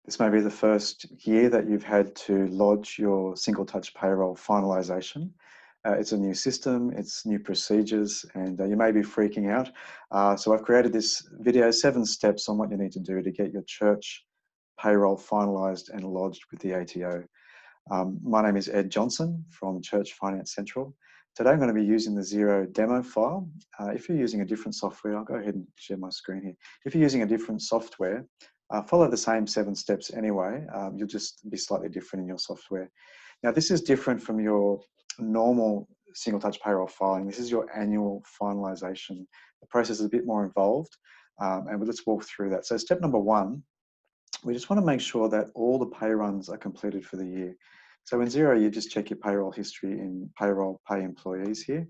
This may be the first year that you've had to lodge your Single Touch Payroll finalisation. It's a new system, it's new procedures, and you may be freaking out. So I've created this video, 7 steps on what you need to do to get your church payroll finalised and lodged with the ATO. My name is Ed Johnson from Church Finance Central. Today I'm going to be using the Xero demo file. If you're using a different software, I'll go ahead and share my screen here. If you're using a different software, follow the same 7 steps anyway. You'll just be slightly different in your software. Now this is different from your normal Single Touch Payroll filing. This is your annual finalisation. The process is a bit more involved, and let's walk through that. So step number 1, we just want to make sure that all the pay runs are completed for the year. So in Xero, you just check your payroll history in payroll pay employees here.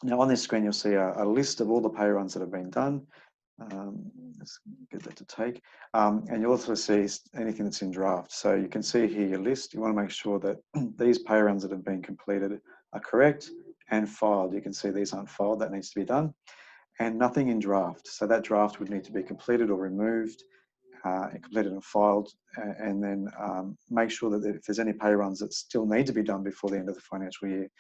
Now on this screen, you'll see a list of all the pay runs that have been done. Let's get that to take. And you'll also see anything that's in draft. So you can see here your list. You want to make sure that these pay runs that have been completed are correct and filed. You can see these aren't filed, that needs to be done. And nothing in draft. So that draft would need to be completed or removed, completed and filed, and then make sure that if there's any pay runs that still need to be done before the end of the financial year,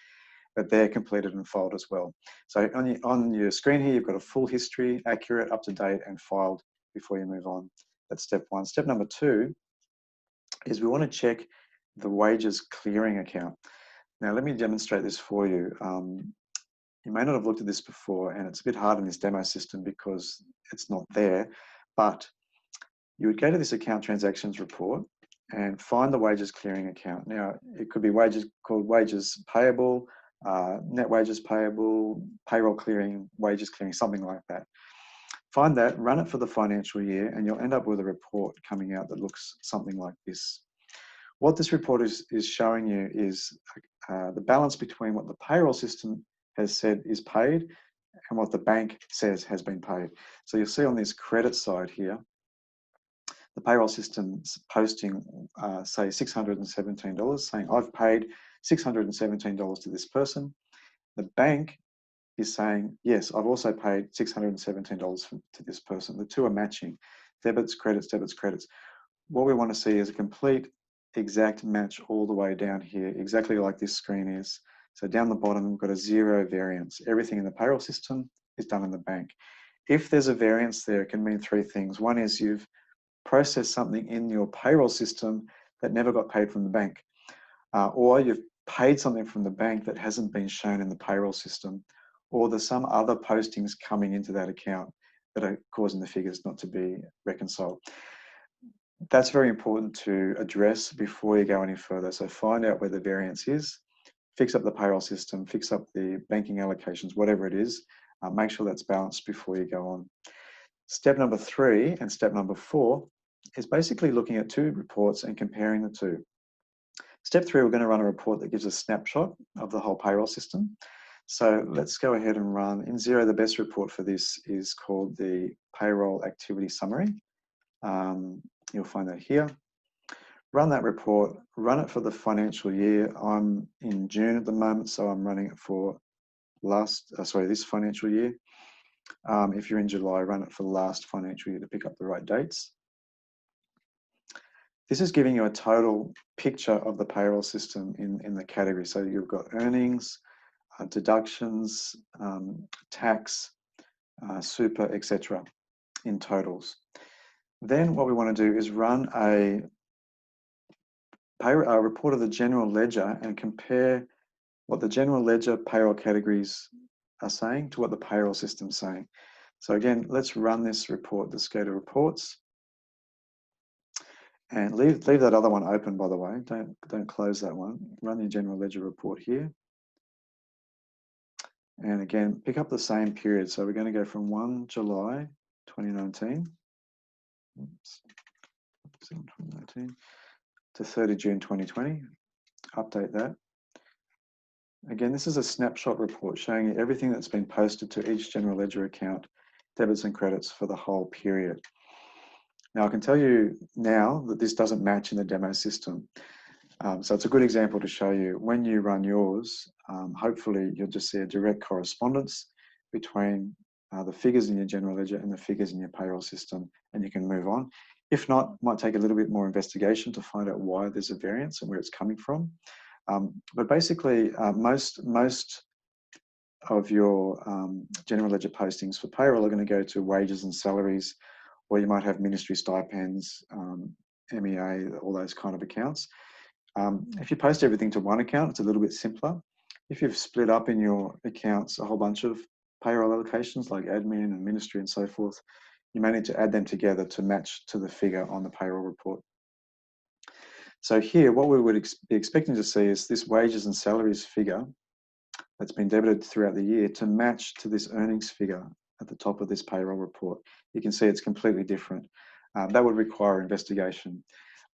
that they're completed and filed as well. So on your screen here, you've got a full history, accurate, up to date, and filed before you move on. That's step 1. Step number 2 is we want to check the wages clearing account. Now let me demonstrate this for you. You may not have looked at this before, and it's a bit hard in this demo system because it's not there, but you would go to this account transactions report and find the wages clearing account. Now, it could be wages called wages payable, net wages payable, payroll clearing, wages clearing, something like that. Find that, run it for the financial year, and you'll end up with a report coming out that looks something like this. What this report is showing you is the balance between what the payroll system has said is paid and what the bank says has been paid. So you'll see on this credit side here, the payroll system's posting, say, $617, saying I've paid $617 to this person. The bank is saying, yes, I've also paid $617 to this person. The two are matching. Debits, credits, debits, credits. What we want to see is a complete, exact match all the way down here, exactly like this screen is. So down the bottom, we've got a 0 variance. Everything in the payroll system is done in the bank. If there's a variance there, it can mean 3 things. One is you've processed something in your payroll system that never got paid from the bank, or you've paid something from the bank that hasn't been shown in the payroll system, or there's some other postings coming into that account that are causing the figures not to be reconciled. That's very important to address before you go any further. So find out where the variance is, fix up the payroll system, fix up the banking allocations, whatever it is, make sure that's balanced before you go on. Step number 3 and step number 4 is basically looking at 2 reports and comparing the 2. Step 3, we're going to run a report that gives a snapshot of the whole payroll system. So let's go ahead and run, in Xero, the best report for this is called the Payroll Activity Summary. You'll find that here. Run that report, run it for the financial year. I'm in June at the moment, so I'm running it for this financial year. If you're in July, run it for the last financial year to pick up the right dates. This is giving you a total picture of the payroll system in the category. So you've got earnings, deductions, tax, super, etc. in totals. Then what we want to do is run a report of the general ledger and compare what the general ledger payroll categories are saying to what the payroll system's saying. So again, let's run this report. Let's go to reports and leave that other one open, by the way. Don't close that one. Run your general ledger report here. And again, pick up the same period. So we're going to go from 1 July 2019 to 30 June 2020. Update that. Again, this is a snapshot report showing you everything that's been posted to each general ledger account, debits and credits for the whole period. Now, I can tell you now that this doesn't match in the demo system. So it's a good example to show you when you run yours, hopefully you'll just see a direct correspondence between the figures in your general ledger and the figures in your payroll system, and you can move on. If not, it might take a little bit more investigation to find out why there's a variance and where it's coming from. But basically, most of your general ledger postings for payroll are going to go to wages and salaries, or you might have ministry stipends, MEA, all those kind of accounts. If you post everything to one account, it's a little bit simpler. If you've split up in your accounts a whole bunch of payroll allocations like admin and ministry and so forth, you may need to add them together to match to the figure on the payroll report. So here, what we would be expecting to see is this wages and salaries figure that's been debited throughout the year to match to this earnings figure at the top of this payroll report. You can see it's completely different. That would require investigation.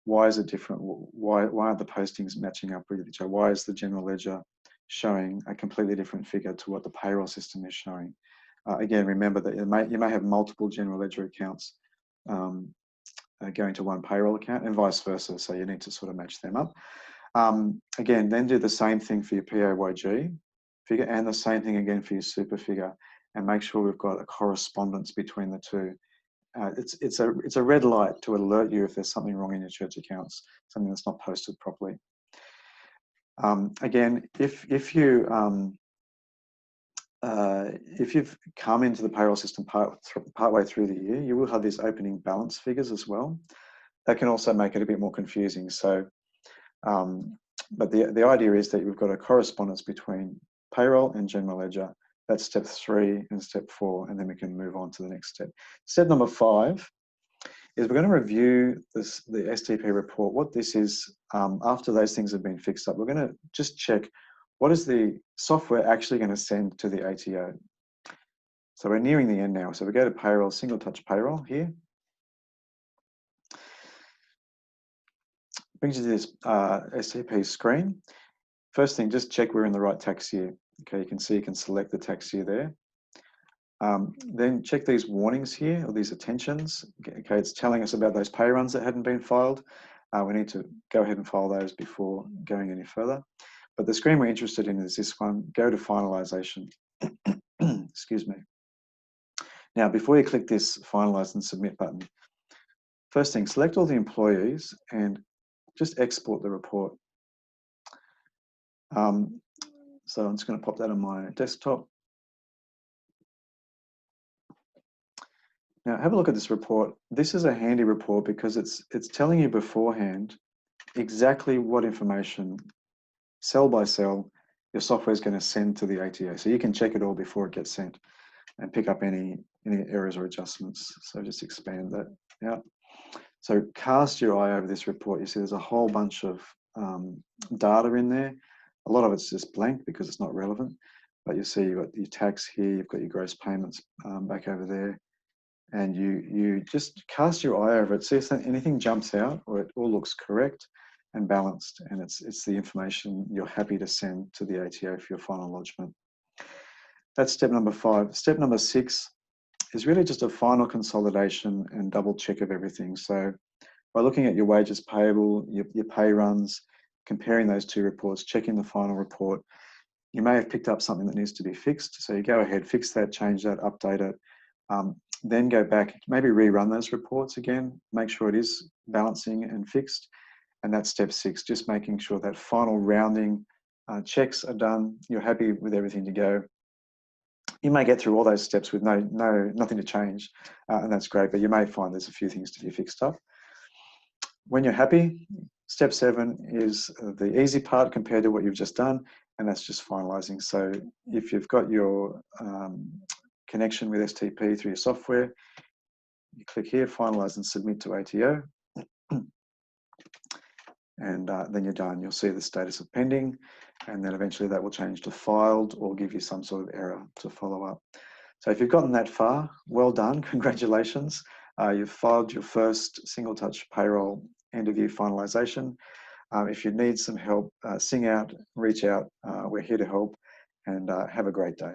Why is it different? Why aren't the postings matching up with each other? Why is the general ledger showing a completely different figure to what the payroll system is showing? Again, remember that you may have multiple general ledger accounts going to one payroll account and vice versa. So you need to sort of match them up. Again, then do the same thing for your PAYG figure and the same thing again for your super figure, and make sure we've got a correspondence between the two. It's a red light to alert you if there's something wrong in your church accounts, something that's not posted properly. Again, if you've come into the payroll system partway through the year, you will have these opening balance figures as well. That can also make it a bit more confusing. So, but the idea is that you've got a correspondence between payroll and general ledger. That's step 3 and step 4, and then we can move on to the next step. Step number 5 is we're going to review the STP report. What this is, after those things have been fixed up, we're going to just check what is the software actually going to send to the ATO. So we're nearing the end now. So we go to payroll, single touch payroll here. Brings you to this STP screen. First thing, just check we're in the right tax year. Okay, you can see you can select the tax year there. Then check these warnings here, or these attentions. Okay, it's telling us about those pay runs that hadn't been filed. We need to go ahead and file those before going any further. But the screen we're interested in is this one. Go to finalisation. Excuse me. Now, before you click this finalise and submit button, first thing, select all the employees and just export the report. So I'm just going to pop that on my desktop. Now have a look at this report. This is a handy report because it's telling you beforehand exactly what information, cell by cell, your software is going to send to the ATO. So you can check it all before it gets sent and pick up any errors or adjustments. So just expand that out. So cast your eye over this report. You see there's a whole bunch of data in there. A lot of it's just blank because it's not relevant. But you see you've got your tax here, you've got your gross payments back over there. And you just cast your eye over it, see if anything jumps out or it all looks correct and balanced, and it's the information you're happy to send to the ATO for your final lodgement. That's step number 5. Step number 6 is really just a final consolidation and double check of everything. So by looking at your wages payable, your pay runs, comparing those two reports, checking the final report, you may have picked up something that needs to be fixed. So you go ahead, fix that, change that, update it. Then go back, maybe rerun those reports again, make sure it is balancing and fixed. And that's step 6, just making sure that final rounding checks are done. You're happy with everything to go. You may get through all those steps with nothing to change, and that's great, but you may find there's a few things to be fixed up. When you're happy, step 7 is the easy part compared to what you've just done, and that's just finalizing. So if you've got your connection with STP through your software, you click here, finalize and submit to ATO, and then you're done. You'll see the status of pending, and then eventually that will change to filed or give you some sort of error to follow up. So if you've gotten that far, well done, congratulations. You've filed your first Single Touch Payroll end of year finalization. If you need some help, sing out, reach out. We're here to help, and have a great day.